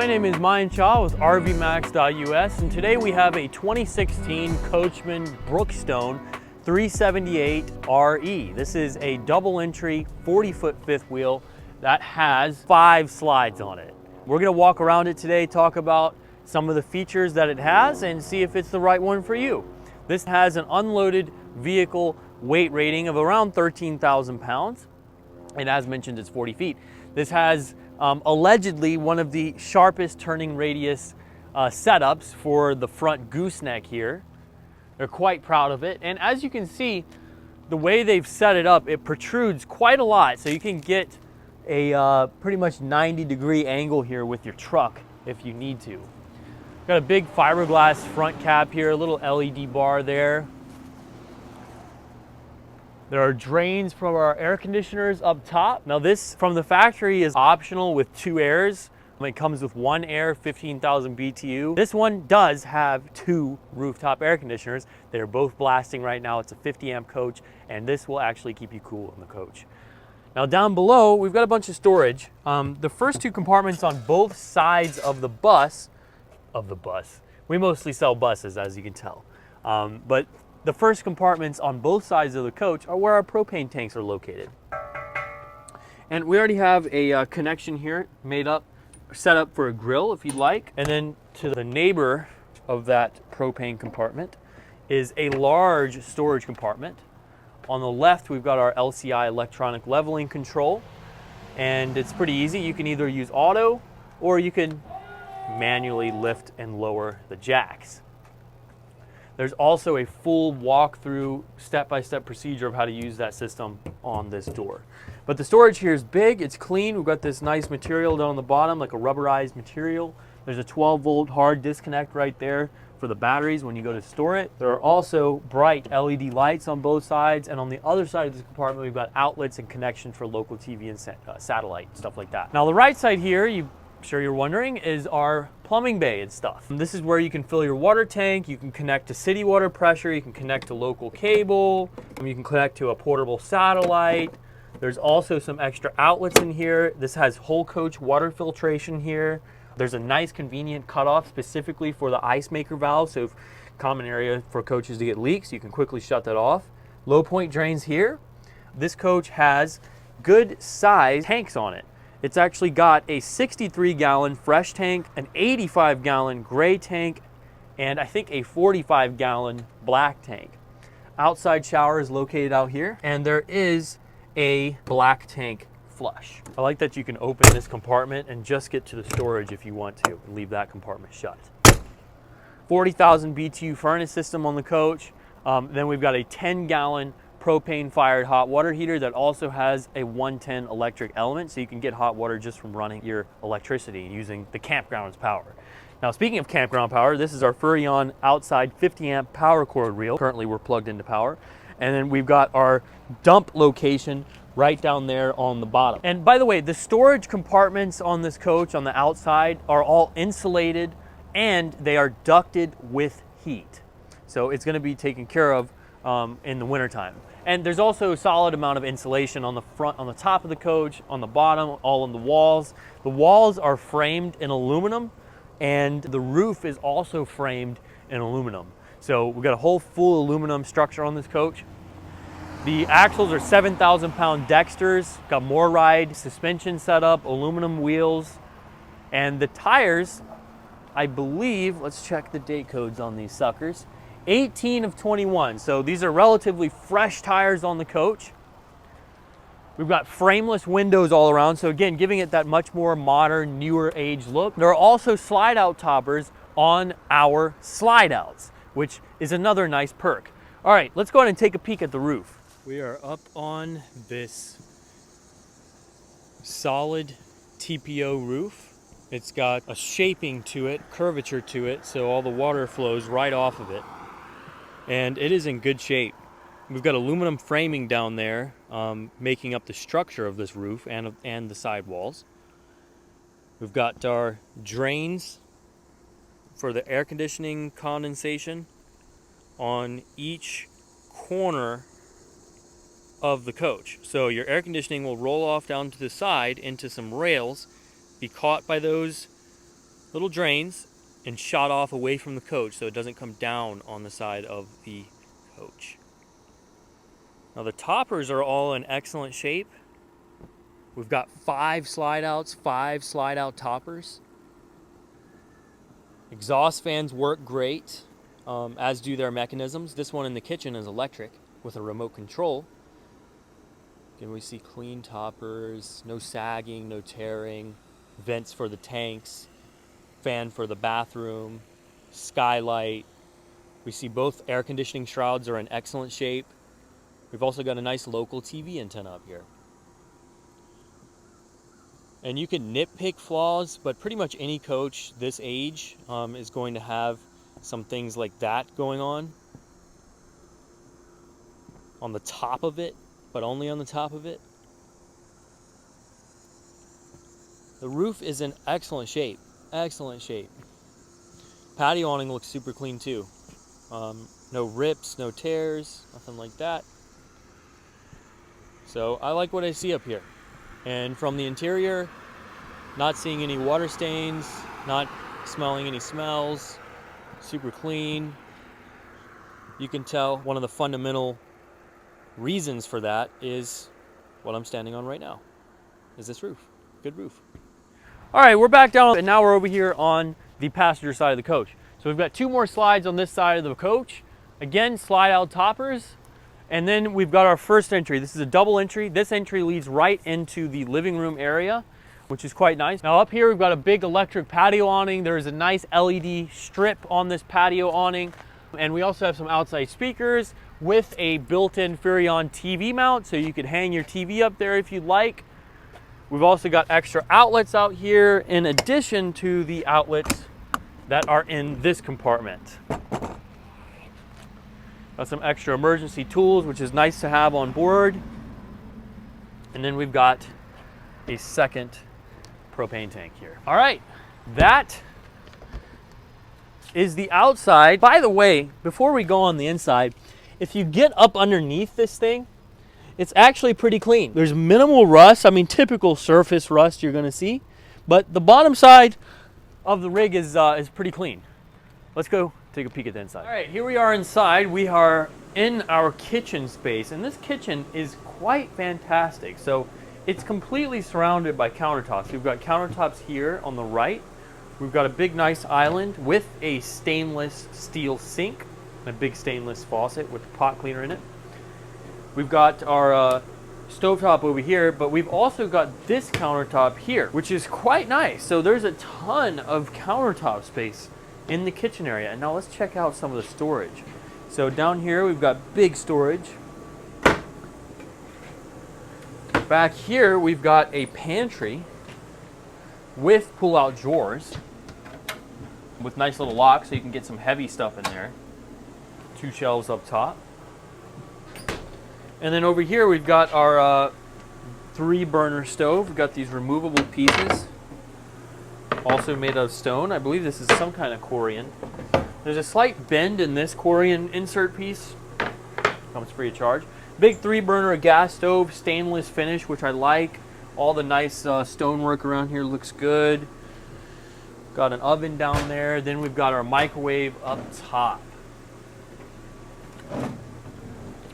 name is Mayan Shaw with RVMax.us, and today we have a 2016 Coachmen Brookstone 378RE. This is a double entry 40-foot fifth wheel that has 5 slides on it. We're gonna walk around it today, talk about some of the features that it has and see if it's the right one for you. This has an unloaded vehicle weight rating of around 13,000 pounds. And as mentioned, it's 40 feet. This has allegedly one of the sharpest turning radius setups for the front gooseneck here. They're quite proud of it. And as you can see, the way they've set it up, it protrudes quite a lot. So you can get a pretty much 90-degree angle here with your truck if you need to. Got a big fiberglass front cap here, a little LED bar there. There are drains from our air conditioners up top. Now this from the factory is optional with 2 airs. It comes with 1 air, 15,000 BTU. This one does have 2 rooftop air conditioners. They're both blasting right now. It's a 50 amp coach, and this will actually keep you cool in the coach. Now down below, we've got a bunch of storage. The first 2 compartments on both sides of the bus, we mostly sell buses, as you can tell. But the first compartments on both sides of the coach are where our propane tanks are located. And we already have a connection here set up for a grill if you'd like. And then to the neighbor of that propane compartment is a large storage compartment. On the left, we've got our LCI electronic leveling control. And it's pretty easy. You can either use auto or you can manually lift and lower the jacks. There's also a full walkthrough step-by-step procedure of how to use that system on this door. But the storage here is big, it's clean. We've got this nice material down on the bottom, like a rubberized material. There's a 12-volt hard disconnect right there for the batteries when you go to store it. There are also bright LED lights on both sides, and on the other side of this compartment, we've got outlets and connections for local TV and satellite, stuff like that. Now the right side here, I'm sure you're wondering, is our plumbing bay and stuff. This is where you can fill your water tank, you can connect to city water pressure, you can connect to local cable, you can connect to a portable satellite. There's also some extra outlets in here. This has whole coach water filtration here. There's a nice convenient cutoff specifically for the ice maker valve, so if common area for coaches to get leaks, you can quickly shut that off. Low point drains here. This coach has good size tanks on it. It's actually got a 63-gallon fresh tank, an 85-gallon gray tank, and I think a 45-gallon black tank. Outside shower is located out here, and there is a black tank flush. I like that you can open this compartment and just get to the storage if you want to, and leave that compartment shut. 40,000 BTU furnace system on the coach. Then we've got a 10-gallon propane-fired hot water heater that also has a 110 electric element, so you can get hot water just from running your electricity using the campground's power. Now, speaking of campground power, this is our Furrion outside 50 amp power cord reel. Currently, we're plugged into power. And then we've got our dump location right down there on the bottom. And by the way, the storage compartments on this coach on the outside are all insulated and they are ducted with heat. So it's gonna be taken care of in the wintertime. And there's also a solid amount of insulation on the front, on the top of the coach, on the bottom, all on the walls. The walls are framed in aluminum, and the roof is also framed in aluminum. So we've got a whole full aluminum structure on this coach. The axles are 7,000 pound Dexters, got more ride suspension setup, aluminum wheels, and the tires, I believe, let's check the date codes on these suckers. 18 of 21, so these are relatively fresh tires on the coach. We've got frameless windows all around, so again, giving it that much more modern, newer age look. There are also slide out toppers on our slide outs, which is another nice perk. All right, let's go ahead and take a peek at the roof. We are up on this solid TPO roof. It's got a shaping to it, curvature to it, so all the water flows right off of it. And it is in good shape. We've got aluminum framing down there, making up the structure of this roof and the sidewalls. We've got our drains for the air conditioning condensation on each corner of the coach. So your air conditioning will roll off down to the side into some rails, be caught by those little drains and shot off away from the coach so it doesn't come down on the side of the coach. Now the toppers are all in excellent shape. We've got 5 slide outs, 5 slide out toppers. Exhaust fans work great, as do their mechanisms. This one in the kitchen is electric with a remote control. Again, we see clean toppers, no sagging, no tearing, vents for the tanks, fan for the bathroom, skylight. We see both air conditioning shrouds are in excellent shape. We've also got a nice local TV antenna up here. And you can nitpick flaws, but pretty much any coach this age is going to have some things like that going on the top of it, but only on the top of it. The roof is in excellent shape, excellent shape. Patio awning looks super clean too. No rips, no tears, nothing like that. So I like what I see up here. And from the interior, not seeing any water stains, not smelling any smells, super clean. You can tell one of the fundamental reasons for that is what I'm standing on right now, is this roof. Good roof. All right, we're back down and now we're over here on the passenger side of the coach. So we've got 2 more slides on this side of the coach. Again, slide out toppers. And then we've got our first entry. This is a double entry. This entry leads right into the living room area, which is quite nice. Now up here, we've got a big electric patio awning. There is a nice LED strip on this patio awning. And we also have some outside speakers with a built-in Furrion TV mount, so you could hang your TV up there if you'd like. We've also got extra outlets out here in addition to the outlets that are in this compartment. Got some extra emergency tools, which is nice to have on board. And then we've got a second propane tank here. All right, that is the outside. By the way, before we go on the inside, if you get up underneath this thing, it's actually pretty clean. There's minimal rust. I mean, typical surface rust you're gonna see, but the bottom side of the rig is pretty clean. Let's go take a peek at the inside. All right, here we are inside. We are in our kitchen space, and this kitchen is quite fantastic. So it's completely surrounded by countertops. We've got countertops here on the right. We've got a big, nice island with a stainless steel sink, and a big stainless faucet with a pot cleaner in it. We've got our stovetop over here, but we've also got this countertop here, which is quite nice. So there's a ton of countertop space in the kitchen area. And now let's check out some of the storage. So down here we've got big storage. Back here we've got a pantry with pull-out drawers with nice little locks so you can get some heavy stuff in there. 2 shelves up top. And then over here we've got our 3-burner stove. We've got these removable pieces, also made of stone. I believe this is some kind of Corian. There's a slight bend in this Corian insert piece. Comes free of charge. Big 3-burner gas stove, stainless finish, which I like. All the nice stonework around here looks good. Got an oven down there. Then we've got our microwave up top.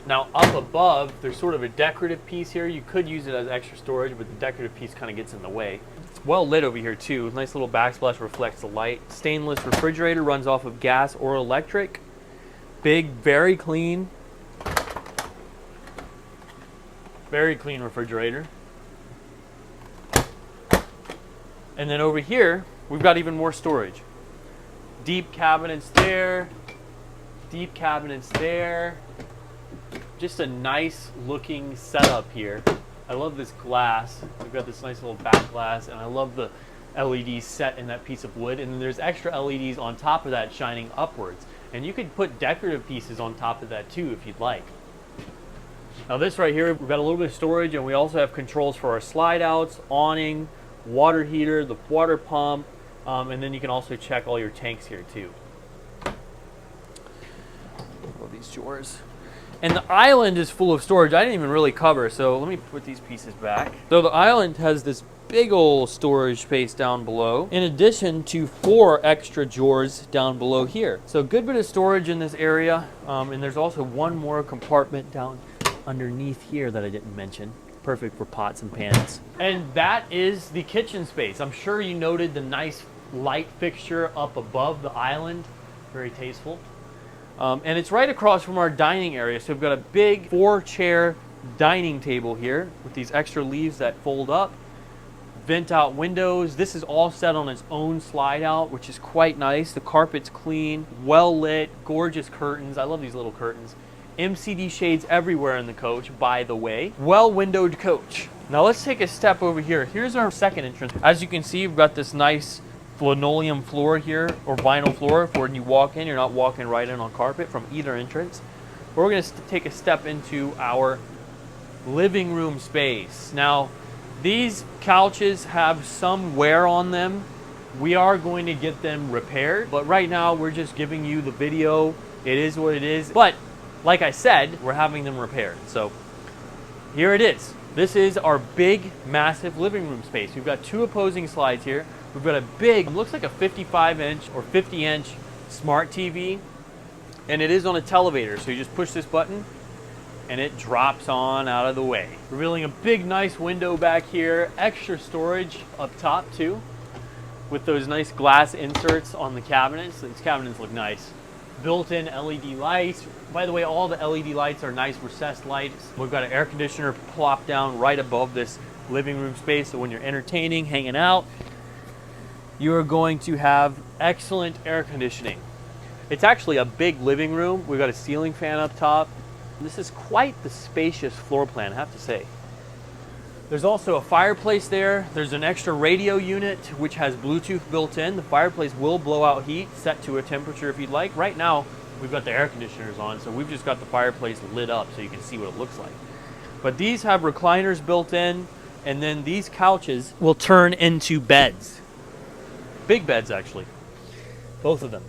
Now up above, there's sort of a decorative piece here. You could use it as extra storage, but the decorative piece kind of gets in the way. It's well lit over here too. Nice little backsplash reflects the light. Stainless refrigerator, runs off of gas or electric. Big, very clean refrigerator. And then over here, we've got even more storage. Deep cabinets there, deep cabinets there. Just a nice looking setup here. I love this glass. We've got this nice little back glass, and I love the LEDs set in that piece of wood. And then there's extra LEDs on top of that shining upwards. And you could put decorative pieces on top of that too if you'd like. Now this right here, we've got a little bit of storage, and we also have controls for our slide outs, awning, water heater, the water pump, and then you can also check all your tanks here too. All these drawers. And the island is full of storage. I didn't even really cover, so let me put these pieces back. So the island has this big old storage space down below, in addition to 4 extra drawers down below here. So a good bit of storage in this area, and there's also one more compartment down underneath here that I didn't mention. Perfect for pots and pans. And that is the kitchen space. I'm sure you noted the nice light fixture up above the island. Very tasteful. And it's right across from our dining area. So we've got a big 4-chair dining table here with these extra leaves that fold up. Vent out windows. This is all set on its own slide out, which is quite nice. The carpet's clean, well lit, gorgeous curtains. I love these little curtains. MCD shades everywhere in the coach, by the way. Well windowed coach. Now let's take a step over here. Here's our second entrance. As you can see, we've got this nice linoleum floor here, or vinyl floor, for when you walk in, you're not walking right in on carpet from either entrance. But we're gonna take a step into our living room space. Now, these couches have some wear on them. We are going to get them repaired, but right now we're just giving you the video. It is what it is. But like I said, we're having them repaired. So here it is. This is our big, massive living room space. We've got 2 opposing slides here. We've got a big, looks like a 55-inch or 50-inch smart TV, and it is on a televator. So you just push this button and it drops on out of the way. Revealing a big, nice window back here. Extra storage up top too, with those nice glass inserts on the cabinets. These cabinets look nice. Built-in LED lights. By the way, all the LED lights are nice recessed lights. We've got an air conditioner plopped down right above this living room space, so when you're entertaining, hanging out, you are going to have excellent air conditioning. It's actually a big living room. We've got a ceiling fan up top. This is quite the spacious floor plan, I have to say. There's also a fireplace there. There's an extra radio unit which has Bluetooth built in. The fireplace will blow out heat, set to a temperature if you'd like. Right now, we've got the air conditioners on, so we've just got the fireplace lit up so you can see what it looks like. But these have recliners built in, and then these couches will turn into beds. Big beds, actually. Both of them.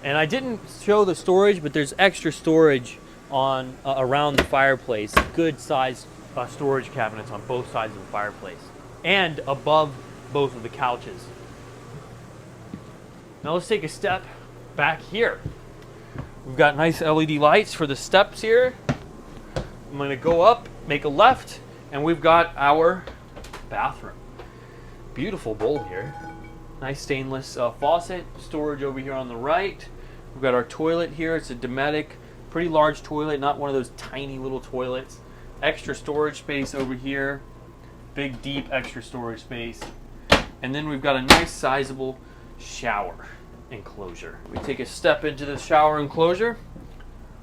And I didn't show the storage, but there's extra storage on around the fireplace. Good sized storage cabinets on both sides of the fireplace and above both of the couches. Now let's take a step back here. We've got nice LED lights for the steps here. I'm going to go up, make a left, and we've got our bathroom. Beautiful bowl here. Nice stainless faucet. Storage over here on the right. We've got our toilet here. It's a Dometic, pretty large toilet, not one of those tiny little toilets. Extra storage space over here. Big, deep extra storage space. And then we've got a nice sizable shower enclosure. We take a step into the shower enclosure.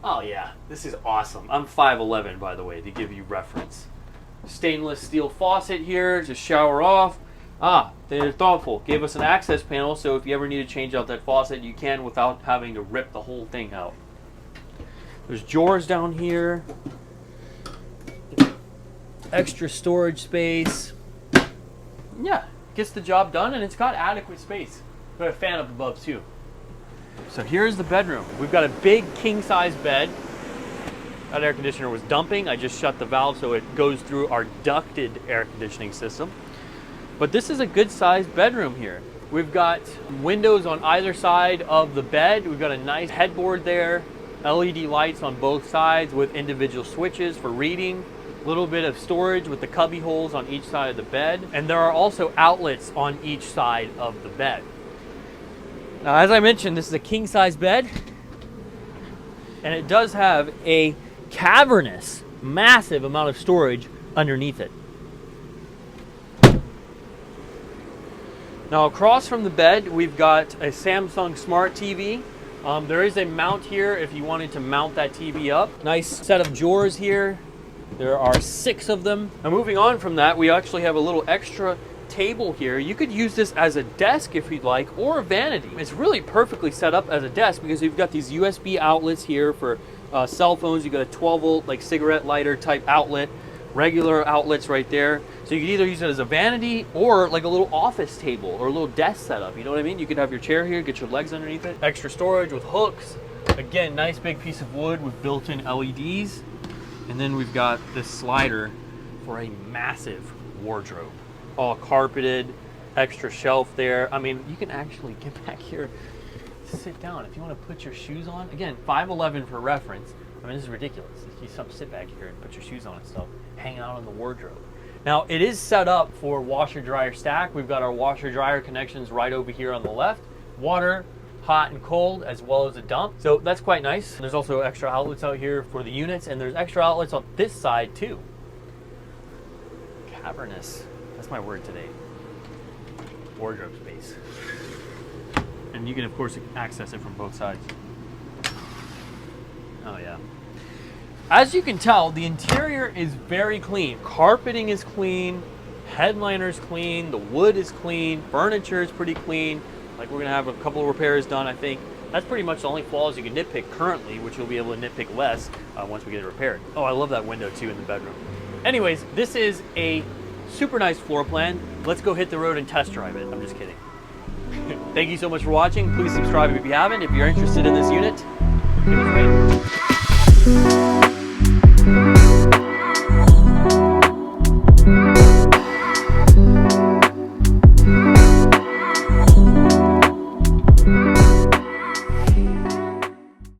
Oh yeah, this is awesome. I'm 5'11", by the way, to give you reference. Stainless steel faucet here to shower off. They're thoughtful. Gave us an access panel, so if you ever need to change out that faucet, you can without having to rip the whole thing out. There's drawers down here. Extra storage space. Yeah, gets the job done, and it's got adequate space. Got a fan up above too. So here's the bedroom. We've got a big king-size bed. That air conditioner was dumping. I just shut the valve so it goes through our ducted air conditioning system. But this is a good-sized bedroom here. We've got windows on either side of the bed. We've got a nice headboard there. LED lights on both sides with individual switches for reading. A little bit of storage with the cubby holes on each side of the bed. And there are also outlets on each side of the bed. Now, as I mentioned, this is a king-size bed. And it does have a cavernous, massive amount of storage underneath it. Now, across from the bed, we've got a Samsung Smart TV. There is a mount here if you wanted to mount that TV up. Nice set of drawers here. There are 6 of them. Now, moving on from that, we actually have a little extra table here. You could use this as a desk if you'd like, or a vanity. It's really perfectly set up as a desk because you've got these USB outlets here for cell phones. You've got a 12-volt like cigarette lighter type outlet, regular outlets right there. So you could either use it as a vanity or like a little office table or a little desk setup. You know what I mean? You could have your chair here, get your legs underneath it. Extra storage with hooks. Again, nice big piece of wood with built-in LEDs. And then we've got this slider for a massive wardrobe. All carpeted, extra shelf there. I mean, you can actually get back here, sit down. If you want to put your shoes on, again, 5'11" for reference. I mean, this is ridiculous. You sit back here and put your shoes on and stuff, hang out in the wardrobe. Now, it is set up for washer dryer stack. We've got our washer dryer connections right over here on the left. Water, hot and cold, as well as a dump. So that's quite nice. There's also extra outlets out here for the units, and there's extra outlets on this side too. Cavernous, that's my word today. Wardrobe space. And you can, of course, access it from both sides. Oh yeah. As you can tell, the interior is very clean. Carpeting is clean, headliner's clean, the wood is clean, furniture is pretty clean. Like, we're gonna have a couple of repairs done, I think. That's pretty much the only flaws you can nitpick currently, which you'll be able to nitpick less once we get it repaired. Oh, I love that window too in the bedroom. Anyways, this is a super nice floor plan. Let's go hit the road and test drive it. I'm just kidding. Thank you so much for watching. Please subscribe if you haven't. If you're interested in this unit, give us a rating.